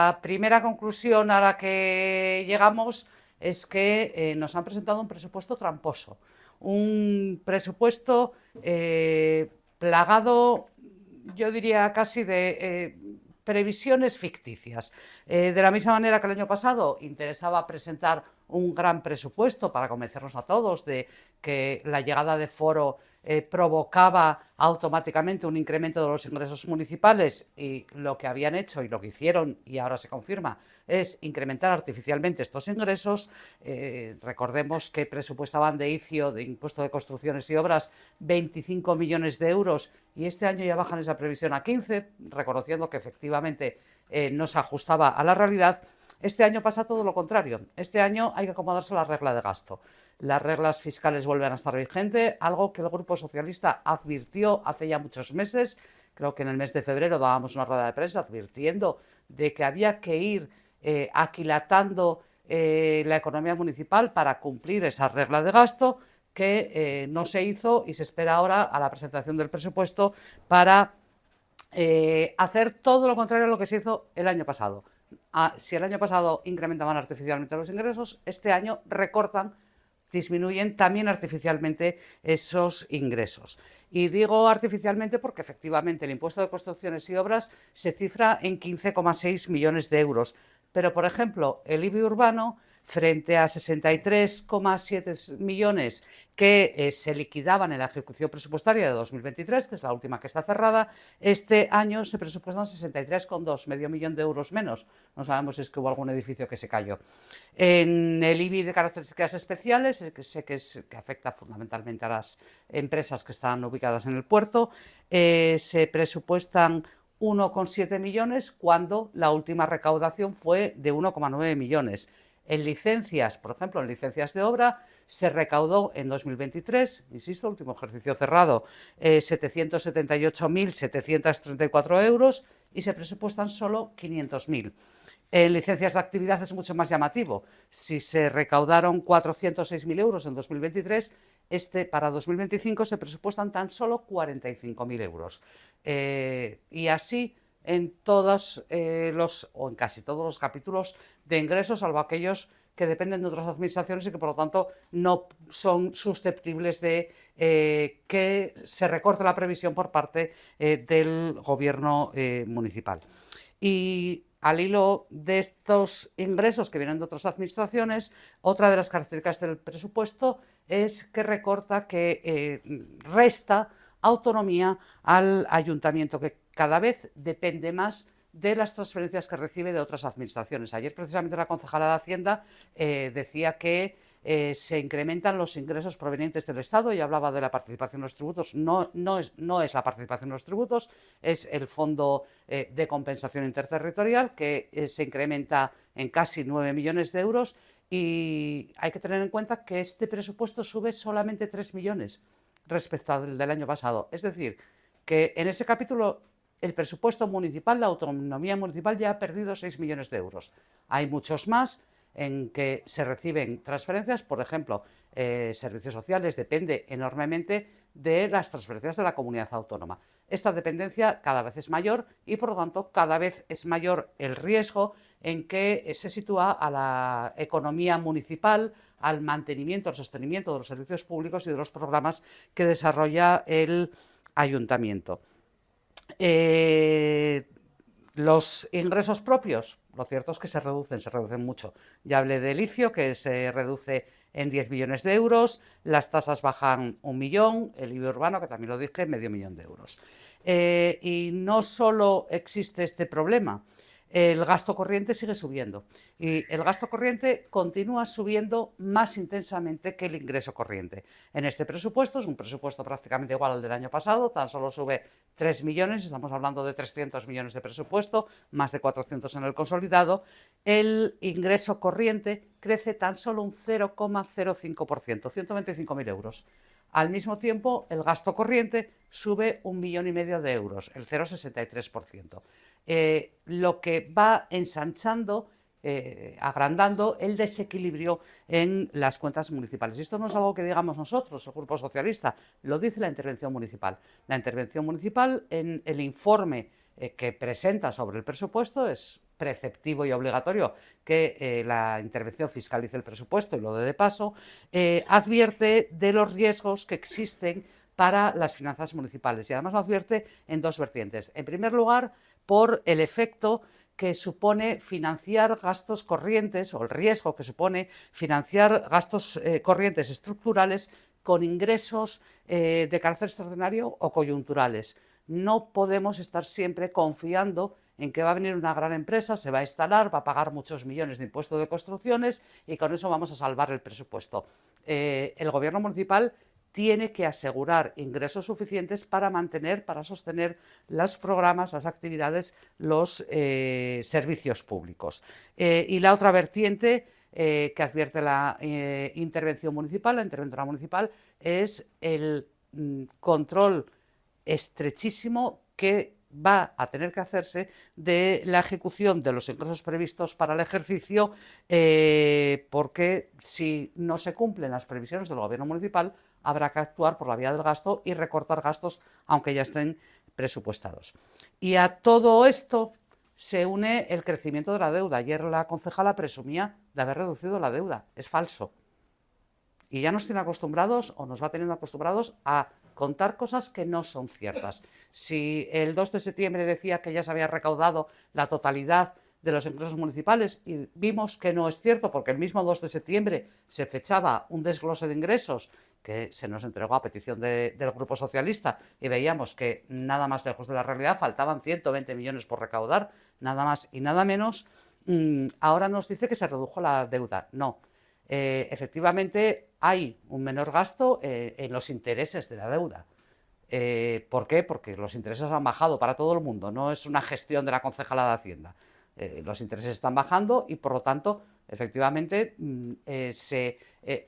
la primera conclusión a la que llegamos es que nos han presentado un presupuesto tramposo, un presupuesto plagado, yo diría casi de previsiones ficticias. De la misma manera que el año pasado interesaba presentar un gran presupuesto para convencernos a todos de que la llegada de Foro provocaba automáticamente un incremento de los ingresos municipales, y lo que habían hecho y lo que hicieron, y ahora se confirma, es incrementar artificialmente estos ingresos. Recordemos que presupuestaban de inicio de impuesto de construcciones y obras 25 millones de euros y este año ya bajan esa previsión a 15, reconociendo que efectivamente no se ajustaba a la realidad. Este año pasa todo lo contrario. Este año hay que acomodarse a la regla de gasto. Las reglas fiscales vuelven a estar vigentes, algo que el Grupo Socialista advirtió hace ya muchos meses. Creo que en el mes de febrero dábamos una rueda de prensa advirtiendo de que había que ir aquilatando la economía municipal para cumplir esa regla de gasto, que no se hizo, y se espera ahora a la presentación del presupuesto para hacer todo lo contrario a lo que se hizo el año pasado. Si el año pasado incrementaban artificialmente los ingresos, este año recortan, disminuyen también artificialmente esos ingresos. Y digo artificialmente porque efectivamente el impuesto de construcciones y obras se cifra en 15,6 millones de euros. Pero, por ejemplo, el IBI urbano, frente a 63,7 millones que se liquidaban en la ejecución presupuestaria de 2023, que es la última que está cerrada, este año se presupuestan 63,2, medio millón de euros menos. No sabemos si es que hubo algún edificio que se cayó. En el IBI de características especiales, que sé que afecta fundamentalmente a las empresas que están ubicadas en el puerto, se presupuestan 1,7 millones cuando la última recaudación fue de 1,9 millones. En licencias, por ejemplo, en licencias de obra, se recaudó en 2023, insisto, último ejercicio cerrado, 778.734 euros y se presupuestan solo 500.000. En licencias de actividad es mucho más llamativo. Si se recaudaron 406.000 euros en 2023, para 2025 se presupuestan tan solo 45.000 euros. Y así en todos o en casi todos los capítulos de ingresos, salvo aquellos que dependen de otras administraciones y que por lo tanto no son susceptibles de que se recorte la previsión por parte del gobierno municipal. Y al hilo de estos ingresos que vienen de otras administraciones, otra de las características del presupuesto es que recorta, que resta autonomía al ayuntamiento, que cada vez depende más de las transferencias que recibe de otras administraciones. Ayer precisamente la concejala de Hacienda decía que se incrementan los ingresos provenientes del Estado y hablaba de la participación en los tributos. No es la participación en los tributos, es el Fondo de Compensación Interterritorial, que se incrementa en casi 9 millones de euros, y hay que tener en cuenta que este presupuesto sube solamente 3 millones respecto al del año pasado. Es decir, que en ese capítulo el presupuesto municipal, la autonomía municipal, ya ha perdido 6 millones de euros. Hay muchos más en que se reciben transferencias, por ejemplo, servicios sociales depende enormemente de las transferencias de la comunidad autónoma. Esta dependencia cada vez es mayor y, por lo tanto, cada vez es mayor el riesgo en que se sitúa a la economía municipal, al mantenimiento, al sostenimiento de los servicios públicos y de los programas que desarrolla el ayuntamiento. Los ingresos propios, lo cierto es que se reducen mucho. Ya hablé del ICIO, que se reduce en 10 millones de euros, las tasas bajan 1 millón, el IBI urbano, que también lo dije, medio millón de euros. Y no solo existe este problema, el gasto corriente sigue subiendo y el gasto corriente continúa subiendo más intensamente que el ingreso corriente. En este presupuesto, es un presupuesto prácticamente igual al del año pasado, tan solo sube 3 millones, estamos hablando de 300 millones de presupuesto, más de 400 en el consolidado. El ingreso corriente crece tan solo un 0,05%, 125.000 euros. Al mismo tiempo, el gasto corriente sube 1,5 millones de euros, el 0,63%. Lo que va ensanchando, agrandando el desequilibrio en las cuentas municipales. Y esto no es algo que digamos nosotros, el Grupo Socialista, lo dice la intervención municipal. La intervención municipal, en el informe que presenta sobre el presupuesto, es preceptivo y obligatorio que la intervención fiscalice el presupuesto y lo dé de paso, advierte de los riesgos que existen para las finanzas municipales y además lo advierte en dos vertientes. En primer lugar, por el efecto que supone financiar gastos corrientes o el riesgo que supone financiar gastos corrientes estructurales con ingresos de carácter extraordinario o coyunturales. No podemos estar siempre confiando en que va a venir una gran empresa, se va a instalar, va a pagar muchos millones de impuestos de construcciones y con eso vamos a salvar el presupuesto. El gobierno municipal tiene que asegurar ingresos suficientes para mantener, para sostener los programas, las actividades, los servicios públicos. Y la otra vertiente que advierte la intervención municipal, la interventora municipal, es el control estrechísimo que va a tener que hacerse de la ejecución de los ingresos previstos para el ejercicio, porque si no se cumplen las previsiones del gobierno municipal, habrá que actuar por la vía del gasto y recortar gastos, aunque ya estén presupuestados. Y a todo esto se une el crecimiento de la deuda. Ayer la concejala presumía de haber reducido la deuda. Es falso. Y ya nos tiene acostumbrados, o nos va teniendo acostumbrados, a contar cosas que no son ciertas. Si el 2 de septiembre decía que ya se había recaudado la totalidad de los ingresos municipales y vimos que no es cierto, porque el mismo 2 de septiembre se fechaba un desglose de ingresos que se nos entregó a petición del Grupo Socialista y veíamos que nada más lejos de la realidad, faltaban 120 millones por recaudar, nada más y nada menos. Ahora nos dice que se redujo la deuda. No. Efectivamente hay un menor gasto en los intereses de la deuda. ¿Por qué? Porque los intereses han bajado para todo el mundo, no es una gestión de la Concejalía de Hacienda. Los intereses están bajando y por lo tanto, efectivamente, se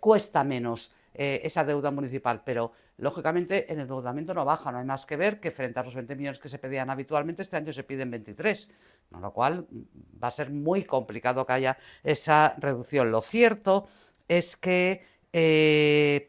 cuesta menos esa deuda municipal, pero lógicamente el endeudamiento no baja, no hay más que ver que frente a los 20 millones que se pedían habitualmente, este año se piden 23, con lo cual va a ser muy complicado que haya esa reducción. Lo cierto es que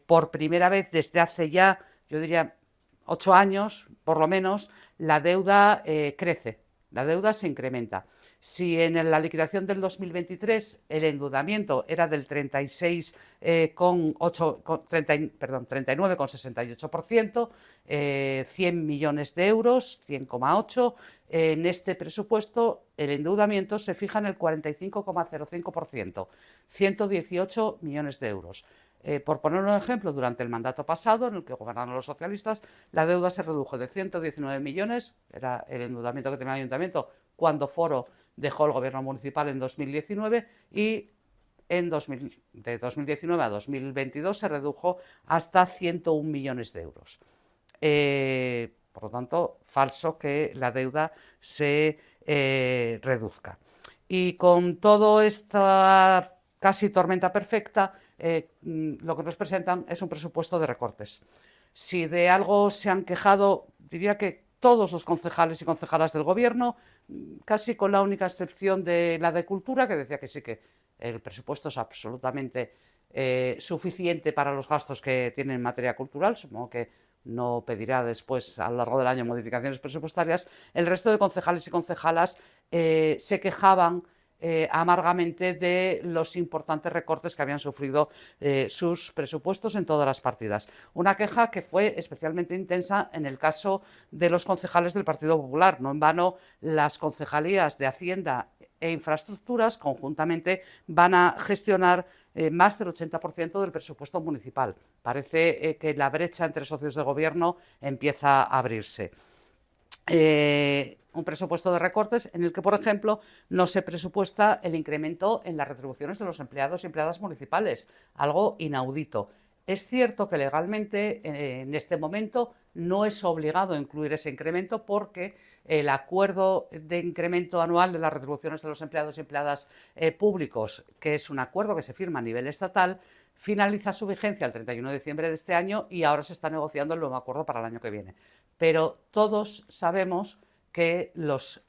por primera vez desde hace ya, yo diría, 8 años, por lo menos, la deuda crece, la deuda se incrementa. Si en la liquidación del 2023 el endeudamiento era del 39,68%, 100 millones de euros, 100,8, en este presupuesto el endeudamiento se fija en el 45,05%, 118 millones de euros. Por poner un ejemplo, durante el mandato pasado, en el que gobernaron los socialistas, la deuda se redujo de 119 millones, era el endeudamiento que tenía el ayuntamiento cuando Foro dejó el gobierno municipal en 2019 y de 2019 a 2022 se redujo hasta 101 millones de euros. Por lo tanto, falso que la deuda se reduzca. Y con toda esta casi tormenta perfecta, lo que nos presentan es un presupuesto de recortes. Si de algo se han quejado, diría que todos los concejales y concejalas del gobierno, casi con la única excepción de la de Cultura, que decía que sí, que el presupuesto es absolutamente suficiente para los gastos que tiene en materia cultural. Supongo que no pedirá después, a lo largo del año, modificaciones presupuestarias. El resto de concejales y concejalas se quejaban amargamente de los importantes recortes que habían sufrido sus presupuestos en todas las partidas. Una queja que fue especialmente intensa en el caso de los concejales del Partido Popular. No en vano, las concejalías de Hacienda e Infraestructuras conjuntamente van a gestionar más del 80% del presupuesto municipal. Parece que la brecha entre socios de gobierno empieza a abrirse. Un presupuesto de recortes en el que, por ejemplo, no se presupuesta el incremento en las retribuciones de los empleados y empleadas municipales, algo inaudito. Es cierto que legalmente en este momento no es obligado incluir ese incremento porque el acuerdo de incremento anual de las retribuciones de los empleados y empleadas públicos, que es un acuerdo que se firma a nivel estatal, finaliza su vigencia el 31 de diciembre de este año y ahora se está negociando el nuevo acuerdo para el año que viene. Pero todos sabemos que las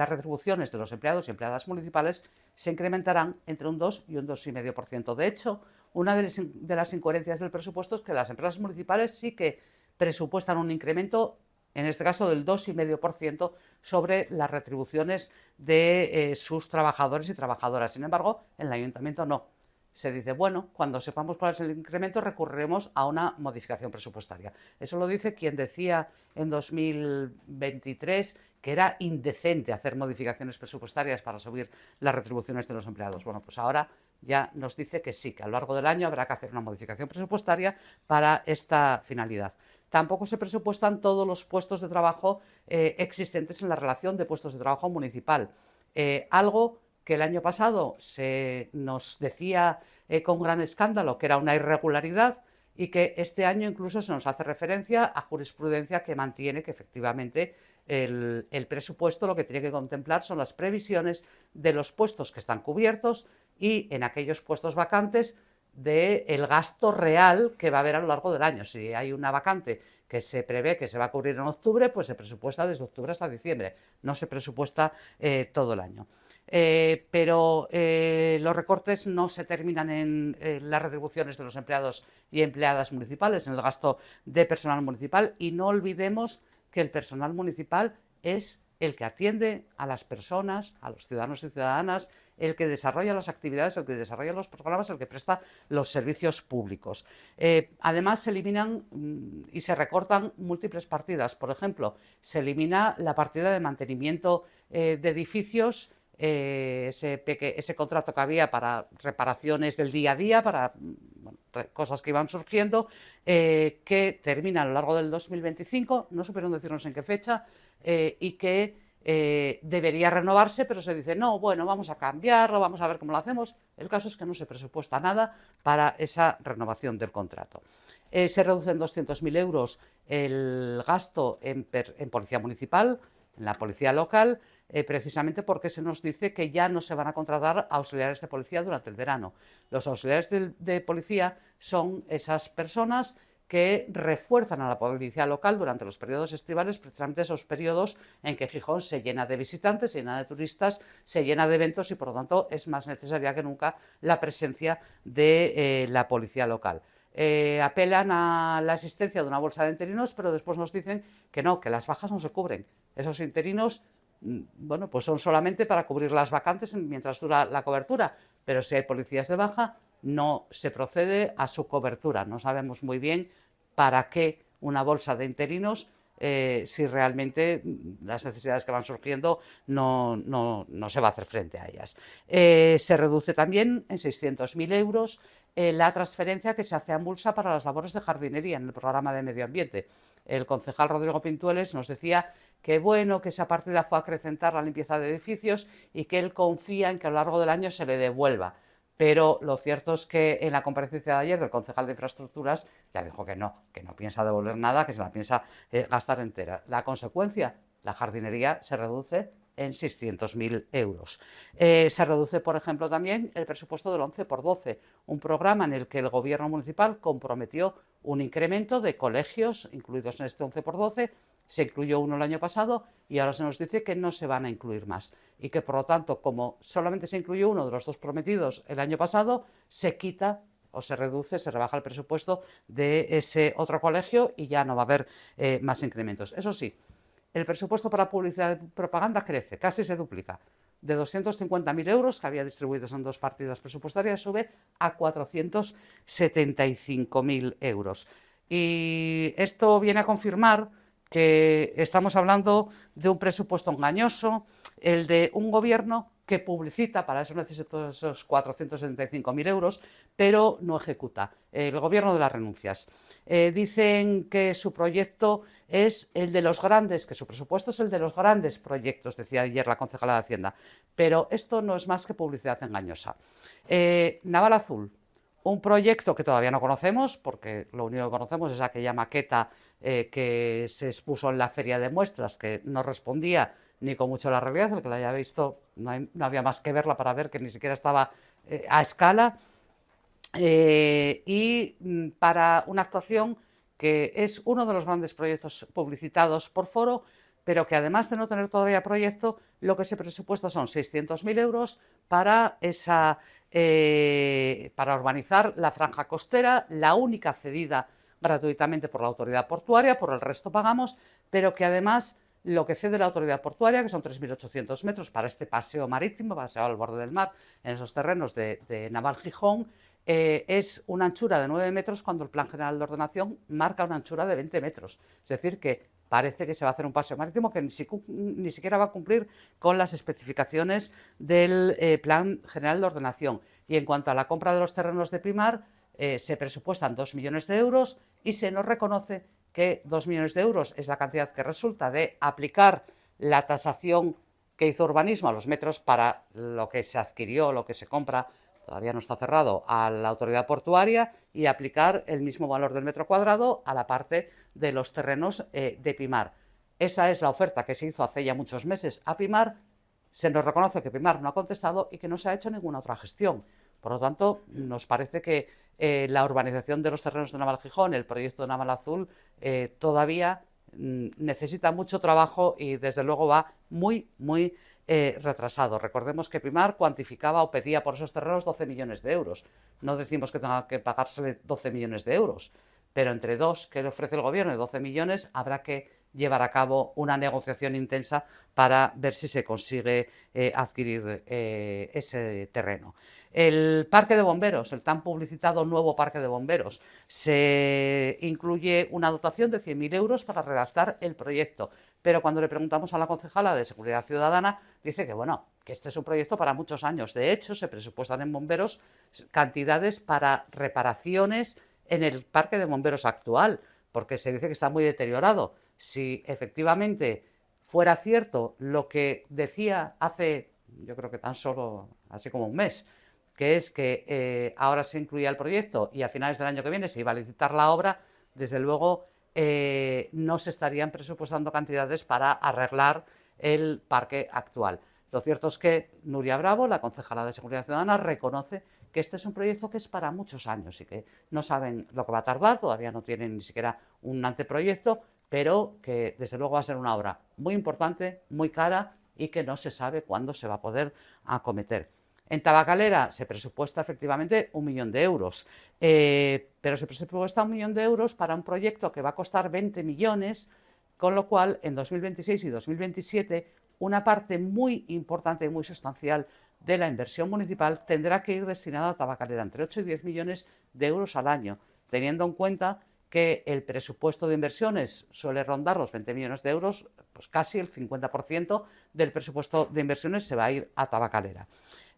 retribuciones de los empleados y empleadas municipales se incrementarán entre un 2 y un 2,5%. De hecho, una de las incoherencias del presupuesto es que las empresas municipales sí que presupuestan un incremento en este caso del 2,5% sobre las retribuciones de sus trabajadores y trabajadoras. Sin embargo, en el ayuntamiento no. Se dice, bueno, cuando sepamos cuál es el incremento recurriremos a una modificación presupuestaria. Eso lo dice quien decía en 2023 que era indecente hacer modificaciones presupuestarias para subir las retribuciones de los empleados. Bueno, pues ahora ya nos dice que sí, que a lo largo del año habrá que hacer una modificación presupuestaria para esta finalidad. Tampoco se presupuestan todos los puestos de trabajo existentes en la relación de puestos de trabajo municipal. Algo que el año pasado se nos decía con gran escándalo que era una irregularidad y que este año incluso se nos hace referencia a jurisprudencia que mantiene que efectivamente el presupuesto lo que tiene que contemplar son las previsiones de los puestos que están cubiertos y en aquellos puestos vacantes del gasto real que va a haber a lo largo del año. Si hay una vacante que se prevé que se va a cubrir en octubre, pues se presupuesta desde octubre hasta diciembre, no se presupuesta todo el año. Pero los recortes no se terminan en las retribuciones de los empleados y empleadas municipales, en el gasto de personal municipal, y no olvidemos que el personal municipal es el que atiende a las personas, a los ciudadanos y ciudadanas, el que desarrolla las actividades, el que desarrolla los programas, el que presta los servicios públicos. Además, se eliminan y se recortan múltiples partidas. Por ejemplo, se elimina la partida de mantenimiento de edificios, ese contrato que había para reparaciones del día a día, para cosas que iban surgiendo, que termina a lo largo del 2025, no supieron decirnos en qué fecha, y que debería renovarse, pero se dice, no, bueno, vamos a cambiarlo, vamos a ver cómo lo hacemos. El caso es que no se presupuesta nada para esa renovación del contrato. Se reduce en 200.000 euros el gasto en policía municipal, en la policía local, precisamente porque se nos dice que ya no se van a contratar auxiliares de policía durante el verano. Los auxiliares de policía son esas personas que refuerzan a la policía local durante los periodos estivales, precisamente esos periodos en que Gijón se llena de visitantes, se llena de turistas, se llena de eventos y por lo tanto es más necesaria que nunca la presencia de la policía local. Apelan a la existencia de una bolsa de interinos, pero después nos dicen que no, que las bajas no se cubren. Esos interinos, bueno, pues son solamente para cubrir las vacantes mientras dura la cobertura, pero si hay policías de baja, no se procede a su cobertura. No sabemos muy bien para qué una bolsa de interinos si realmente las necesidades que van surgiendo no se va a hacer frente a ellas. Se reduce también en 600.000 euros la transferencia que se hace a Mulsa para las labores de jardinería en el programa de medio ambiente. El concejal Rodrigo Pintueles nos decía que bueno, que esa partida fue a acrecentar la limpieza de edificios y que él confía en que a lo largo del año se le devuelva. Pero lo cierto es que en la comparecencia de ayer del concejal de Infraestructuras ya dijo que no piensa devolver nada, que se la piensa gastar entera. La consecuencia, la jardinería se reduce en 600.000 euros. Se reduce, por ejemplo, también el presupuesto del 11x12, un programa en el que el gobierno municipal comprometió un incremento de colegios incluidos en este 11x12. Se incluyó uno el año pasado y ahora se nos dice que no se van a incluir más y que por lo tanto, como solamente se incluyó uno de los dos prometidos el año pasado, se quita o se reduce, se rebaja el presupuesto de ese otro colegio y ya no va a haber más incrementos. Eso sí, el presupuesto para publicidad y propaganda crece, casi se duplica. De 250.000 euros que había distribuidos en dos partidas presupuestarias sube a 475.000 euros. Y esto viene a confirmar que estamos hablando de un presupuesto engañoso, el de un gobierno que publicita, para eso necesita esos 475.000 euros, pero no ejecuta. El gobierno de las renuncias. Dicen que su proyecto es el de los grandes, que su presupuesto es el de los grandes proyectos, decía ayer la concejala de Hacienda, pero esto no es más que publicidad engañosa. Naval Azul, un proyecto que todavía no conocemos, porque lo único que conocemos es aquella maqueta que se expuso en la feria de muestras, que no respondía ni con mucho a la realidad. El que la haya visto no había más que verla para ver que ni siquiera estaba a escala. Y para una actuación que es uno de los grandes proyectos publicitados por Foro, pero que además de no tener todavía proyecto, lo que se presupuesta son 600.000 euros para para urbanizar la franja costera, la única cedida gratuitamente por la autoridad portuaria, por el resto pagamos, pero que además lo que cede la autoridad portuaria, que son 3.800 metros para este paseo marítimo, paseo al borde del mar, en esos terrenos de Naval-Gijón, es una anchura de 9 metros cuando el Plan General de Ordenación marca una anchura de 20 metros. Es decir, que parece que se va a hacer un paseo marítimo que ni siquiera va a cumplir con las especificaciones del Plan General de Ordenación. Y en cuanto a la compra de los terrenos de Pimar, se presupuestan 2 millones de euros y se nos reconoce que 2 millones de euros es la cantidad que resulta de aplicar la tasación que hizo Urbanismo a los metros para lo que se adquirió, lo que se compra, todavía no está cerrado, a la autoridad portuaria y aplicar el mismo valor del metro cuadrado a la parte de los terrenos de Pimar. Esa es la oferta que se hizo hace ya muchos meses a Pimar. Se nos reconoce que Pimar no ha contestado y que no se ha hecho ninguna otra gestión. Por lo tanto, nos parece que la urbanización de los terrenos de Naval-Gijón, el proyecto de Naval Azul, todavía necesita mucho trabajo y desde luego va muy retrasado. Recordemos que Pimar cuantificaba o pedía por esos terrenos 12 millones de euros. No decimos que tenga que pagársele 12 millones de euros, pero entre dos que le ofrece el gobierno y 12 millones habrá que llevar a cabo una negociación intensa para ver si se consigue adquirir ese terreno. El parque de bomberos, el tan publicitado nuevo parque de bomberos, se incluye una dotación de 100.000 euros para redactar el proyecto, pero cuando le preguntamos a la concejala de Seguridad Ciudadana, dice que bueno, que este es un proyecto para muchos años. De hecho, se presupuestan en bomberos cantidades para reparaciones en el parque de bomberos actual, porque se dice que está muy deteriorado. Si efectivamente fuera cierto lo que decía hace, yo creo que tan solo así como un mes, que es que ahora se incluía el proyecto y a finales del año que viene se iba a licitar la obra, desde luego no se estarían presupuestando cantidades para arreglar el parque actual. Lo cierto es que Nuria Bravo, la concejala de Seguridad Ciudadana, reconoce que este es un proyecto que es para muchos años y que no saben lo que va a tardar, todavía no tienen ni siquiera un anteproyecto, pero que desde luego va a ser una obra muy importante, muy cara y que no se sabe cuándo se va a poder acometer. En Tabacalera se presupuesta efectivamente 1 millón de euros, pero se presupuesta 1 millón de euros para un proyecto que va a costar 20 millones, con lo cual en 2026 y 2027 una parte muy importante y muy sustancial de la inversión municipal tendrá que ir destinada a Tabacalera, entre 8 y 10 millones de euros al año, teniendo en cuenta que el presupuesto de inversiones suele rondar los 20 millones de euros, pues casi el 50% del presupuesto de inversiones se va a ir a Tabacalera.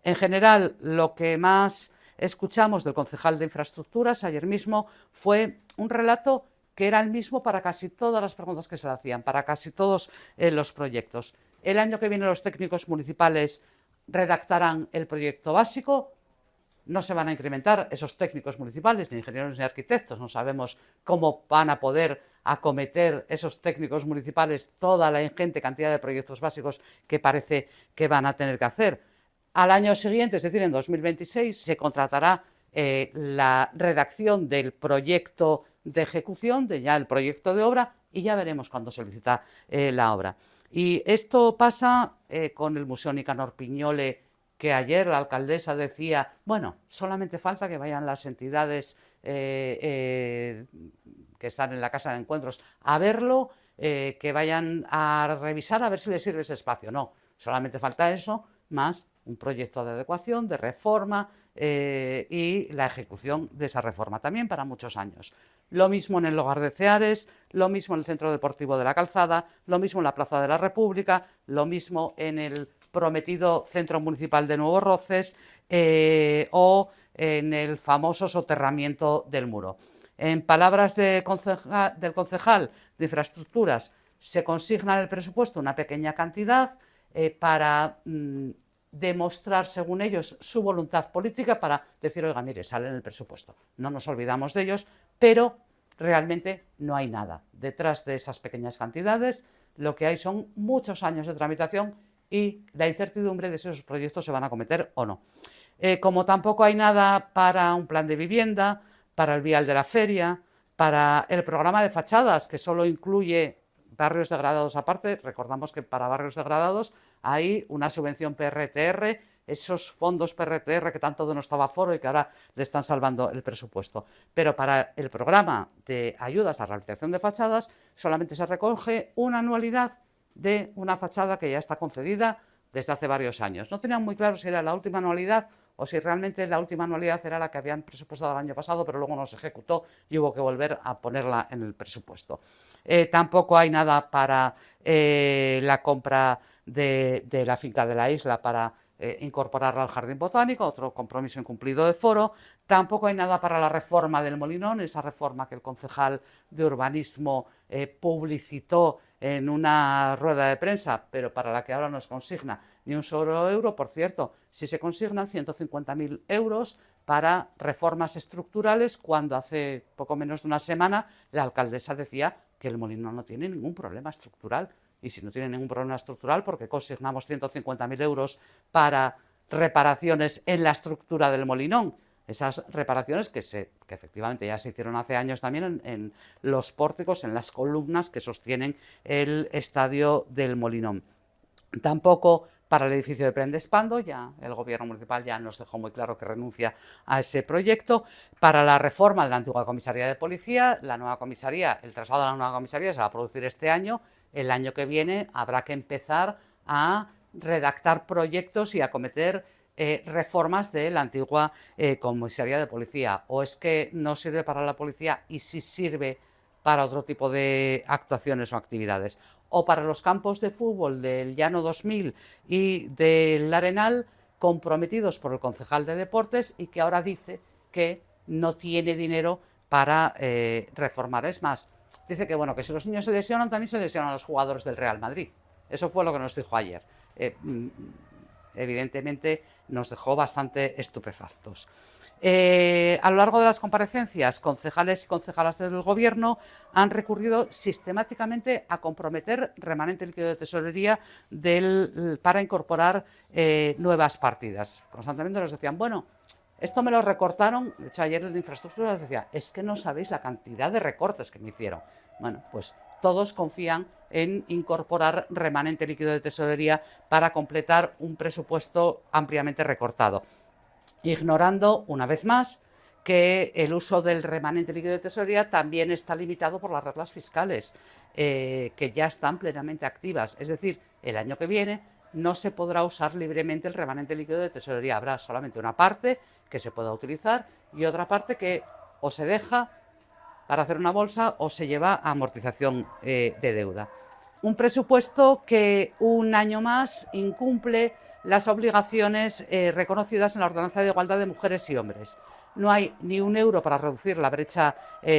En general, lo que más escuchamos del concejal de Infraestructuras ayer mismo fue un relato que era el mismo para casi todas las preguntas que se le hacían, para casi todos los proyectos. El año que viene los técnicos municipales redactarán el proyecto básico. No se van a incrementar esos técnicos municipales, ni ingenieros ni arquitectos. No sabemos cómo van a poder acometer esos técnicos municipales toda la ingente cantidad de proyectos básicos que parece que van a tener que hacer. Al año siguiente, es decir, en 2026, se contratará la redacción del proyecto de ejecución, de ya el proyecto de obra, y ya veremos cuándo se licita la obra. Y esto pasa con el Museo Nicanor Piñole, que ayer la alcaldesa decía, bueno, solamente falta que vayan las entidades que están en la casa de encuentros a verlo, que vayan a revisar a ver si les sirve ese espacio. No, solamente falta eso, más un proyecto de adecuación, de reforma y la ejecución de esa reforma también para muchos años. Lo mismo en el Hogar de Ceares, lo mismo en el Centro Deportivo de la Calzada, lo mismo en la Plaza de la República, lo mismo en el prometido Centro Municipal de Nuevos Roces o en el famoso soterramiento del Muro. En palabras del concejal de Infraestructuras, se consigna en el presupuesto una pequeña cantidad para demostrar, según ellos, su voluntad política para decir, oiga, mire, sale en el presupuesto. No nos olvidamos de ellos, pero realmente no hay nada. Detrás de esas pequeñas cantidades, lo que hay son muchos años de tramitación y la incertidumbre de si esos proyectos se van a acometer o no. Como tampoco hay nada para un plan de vivienda, para el vial de la feria, para el programa de fachadas, que solo incluye barrios degradados aparte. Recordamos que para barrios degradados hay una subvención PRTR esos fondos PRTR que tanto denostaba Foro y que ahora le están salvando el presupuesto. Pero para el programa de ayudas a rehabilitación de fachadas solamente se recoge una anualidad de una fachada que ya está concedida desde hace varios años. No tenían muy claro si era la última anualidad o si realmente la última anualidad era la que habían presupuestado el año pasado, pero luego no se ejecutó y hubo que volver a ponerla en el presupuesto. Tampoco hay nada para la compra de la finca de la isla para incorporarla al jardín botánico, otro compromiso incumplido de Foro. Tampoco hay nada para la reforma del Molinón, esa reforma que el concejal de urbanismo publicitó en una rueda de prensa, pero para la que ahora no se consigna ni un solo euro. Por cierto, sí se consignan 150.000 euros para reformas estructurales, cuando hace poco menos de una semana la alcaldesa decía que el Molinón no tiene ningún problema estructural. Y si no tiene ningún problema estructural, ¿por qué consignamos 150.000 euros para reparaciones en la estructura del Molinón? Esas reparaciones que efectivamente ya se hicieron hace años también en los pórticos, en las columnas que sostienen el estadio del Molinón. Tampoco para el edificio de Prendespando, ya el gobierno municipal ya nos dejó muy claro que renuncia a ese proyecto. Para la reforma de la antigua comisaría de policía, la nueva comisaría, el traslado de la nueva comisaría se va a producir este año. El año que viene habrá que empezar a redactar proyectos y acometer reformas de la antigua comisaría de policía. ¿O es que no sirve para la policía y sí sirve para otro tipo de actuaciones o actividades? O para los campos de fútbol del Llano 2000 y del Arenal, comprometidos por el concejal de deportes y que ahora dice que no tiene dinero para reformar. Es más, dice que bueno, que si los niños se lesionan, también se lesionan los jugadores del Real Madrid. Eso fue lo que nos dijo ayer. Evidentemente nos dejó bastante estupefactos. A lo largo de las comparecencias, concejales y concejalas del Gobierno han recurrido sistemáticamente a comprometer remanente líquido de tesorería para incorporar nuevas partidas. Constantemente nos decían, bueno, esto me lo recortaron. De hecho, ayer el de infraestructuras decía, es que no sabéis la cantidad de recortes que me hicieron. Bueno, pues todos confían en incorporar remanente líquido de tesorería para completar un presupuesto ampliamente recortado, ignorando una vez más que el uso del remanente líquido de tesorería también está limitado por las reglas fiscales, que ya están plenamente activas. Es decir, el año que viene no se podrá usar libremente el remanente líquido de tesorería. Habrá solamente una parte que se pueda utilizar y otra parte que o se deja para hacer una bolsa o se lleva a amortización de deuda. Un presupuesto que un año más incumple las obligaciones reconocidas en la Ordenanza de Igualdad de Mujeres y Hombres. No hay ni un euro para reducir la brecha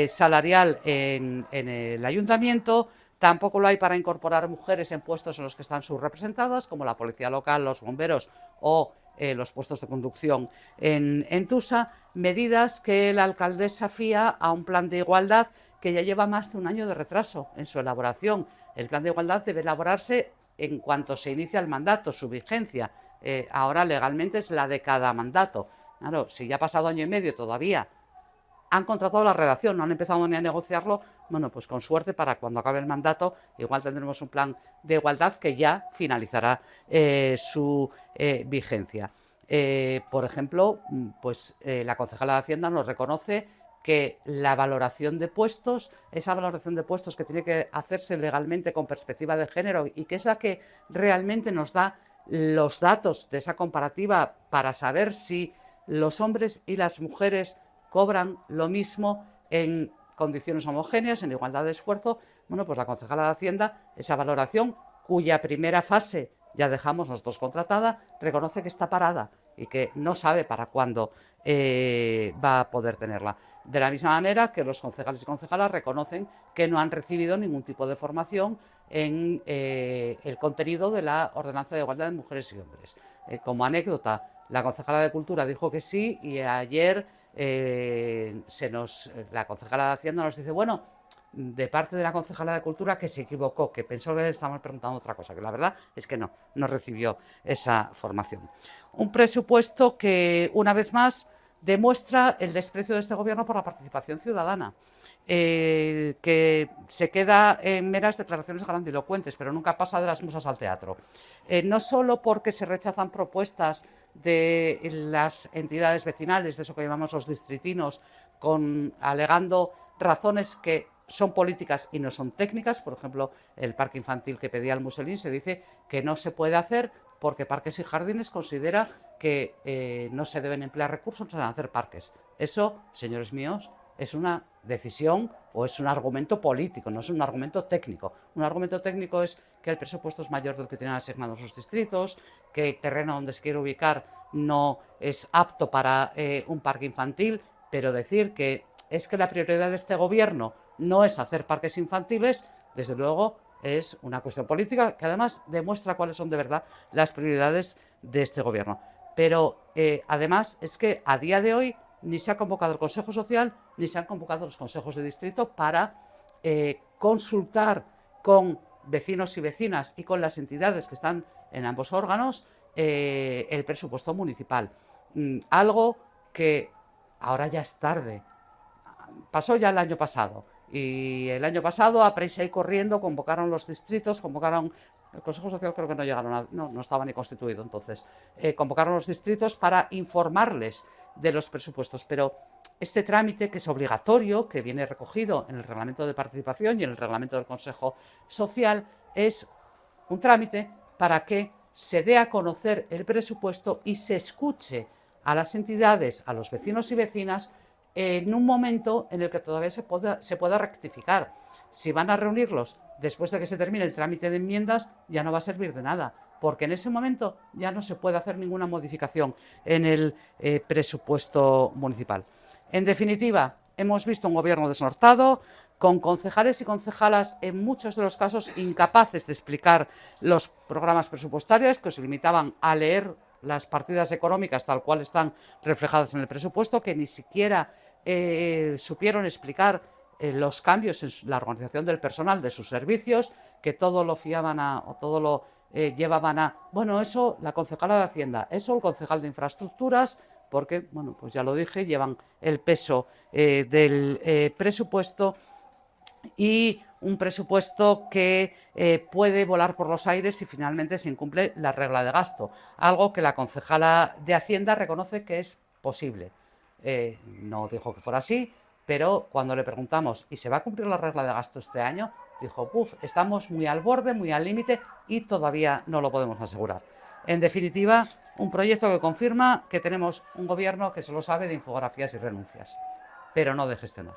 salarial en el ayuntamiento, tampoco lo hay para incorporar mujeres en puestos en los que están subrepresentadas, como la policía local, los bomberos o los puestos de conducción en Tusa, medidas que la alcaldesa fía a un plan de igualdad que ya lleva más de un año de retraso en su elaboración. El plan de igualdad debe elaborarse en cuanto se inicia el mandato, su vigencia. Ahora legalmente es la de cada mandato. Claro, si ya ha pasado año y medio todavía han contratado la redacción, no han empezado ni a negociarlo, bueno, pues con suerte para cuando acabe el mandato igual tendremos un plan de igualdad que ya finalizará su vigencia. Por ejemplo, pues la concejala de Hacienda nos reconoce que la valoración de puestos, esa valoración de puestos que tiene que hacerse legalmente con perspectiva de género y que es la que realmente nos da los datos de esa comparativa para saber si los hombres y las mujeres cobran lo mismo en condiciones homogéneas, en igualdad de esfuerzo. Bueno, pues la concejala de Hacienda, esa valoración, cuya primera fase ya dejamos nosotros contratada, reconoce que está parada y que no sabe para cuándo va a poder tenerla. De la misma manera que los concejales y concejalas reconocen que no han recibido ningún tipo de formación en el contenido de la Ordenanza de Igualdad de Mujeres y Hombres. Como anécdota, la concejala de Cultura dijo que sí y ayer la concejala de Hacienda nos dice, bueno, de parte de la concejala de Cultura que se equivocó, que pensó que le estábamos preguntando otra cosa, que la verdad es que no recibió esa formación. Un presupuesto que, una vez más, demuestra el desprecio de este gobierno por la participación ciudadana, que se queda en meras declaraciones grandilocuentes, pero nunca pasa de las musas al teatro. No solo porque se rechazan propuestas de las entidades vecinales, de eso que llamamos los distritinos, alegando razones que son políticas y no son técnicas. Por ejemplo, el parque infantil que pedía el Mussolini se dice que no se puede hacer porque Parques y Jardines considera que no se deben emplear recursos para hacer parques. Eso, señores míos, es una decisión o es un argumento político, no es un argumento técnico. Un argumento técnico es que el presupuesto es mayor del que tienen asignados los distritos, que el terreno donde se quiere ubicar no es apto para un parque infantil, pero decir que es que la prioridad de este gobierno no es hacer parques infantiles, desde luego es una cuestión política que además demuestra cuáles son de verdad las prioridades de este gobierno. Pero además es que a día de hoy ni se ha convocado el Consejo Social ni se han convocado los consejos de distrito para consultar con vecinos y vecinas y con las entidades que están en ambos órganos el presupuesto municipal. Algo que ahora ya es tarde. Pasó ya el año pasado. Y el año pasado, a prisa y corriendo, convocaron los distritos, convocaron el Consejo Social, creo que no llegaron no estaba ni constituido entonces, convocaron los distritos para informarles de los presupuestos, pero este trámite, que es obligatorio, que viene recogido en el reglamento de participación y en el reglamento del Consejo Social, es un trámite para que se dé a conocer el presupuesto y se escuche a las entidades, a los vecinos y vecinas, en un momento en el que todavía se pueda rectificar. Si van a reunirlos después de que se termine el trámite de enmiendas, ya no va a servir de nada, porque en ese momento ya no se puede hacer ninguna modificación en el presupuesto municipal. En definitiva, hemos visto un gobierno desnortado, con concejales y concejalas en muchos de los casos incapaces de explicar los programas presupuestarios, que se limitaban a leer las partidas económicas tal cual están reflejadas en el presupuesto, que ni siquiera supieron explicar los cambios en la organización del personal de sus servicios, que todo lo fiaban o todo lo llevaban bueno, eso la concejala de Hacienda, eso el concejal de Infraestructuras, porque, bueno, pues ya lo dije, llevan el peso del presupuesto, y un presupuesto que puede volar por los aires si finalmente se incumple la regla de gasto, algo que la concejala de Hacienda reconoce que es posible. No dijo que fuera así, pero cuando le preguntamos ¿y se va a cumplir la regla de gasto este año?, dijo, estamos muy al borde, muy al límite y todavía no lo podemos asegurar. En definitiva, un proyecto que confirma que tenemos un gobierno que solo sabe de infografías y renuncias, pero no de gestionar.